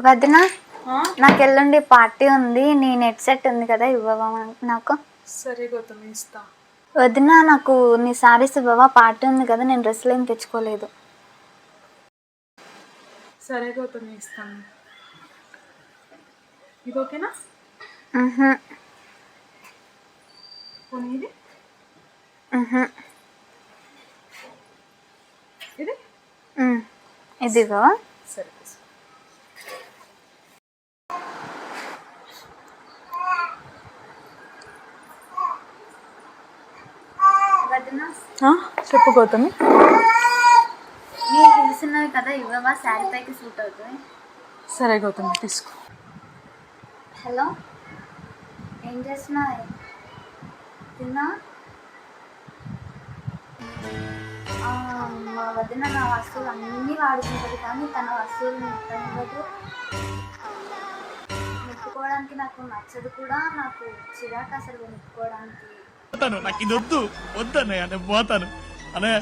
వదిన నాకు ఎల్లుండి పార్టీ ఉంది, నీ నెట్ సెట్ ఉంది కదా, ఇవ్వవా నాకు? సరే గౌతమి ఇస్తా. వదిన నాకు నీ సారీస్ ఇవ్వవా? పార్టీ ఉంది కదా, నేను డ్రెస్సులు ఏం తెచ్చుకోలేదు. సరే గౌతమి ఇస్తాను. ఇది ఓకేనా? పోనీ ఇది ఇది ఇదిగో. సరే చెప్పు గౌతమి. నీకు తెలిసినవి కదా, ఇవ్వవా? శారీ పైకి సూట్ అవుతుంది. సరే గౌతమి తీసుకో. హలో, ఏం చేస్తున్నావు? తిన్నా? మా వదిన నా వస్తువులు అన్నీ వాడుకుంటుంది, కానీ తన వస్తువులు ముట్టనివ్వదు. ముట్టుకోవడానికి నాకు నచ్చదు కూడా, నాకు చిరాకు అసలు ముట్టుకోవడానికి. నాకు ఇది వద్దు, వద్దన్నయ్య, నేను పోతాను అన్నయ్య.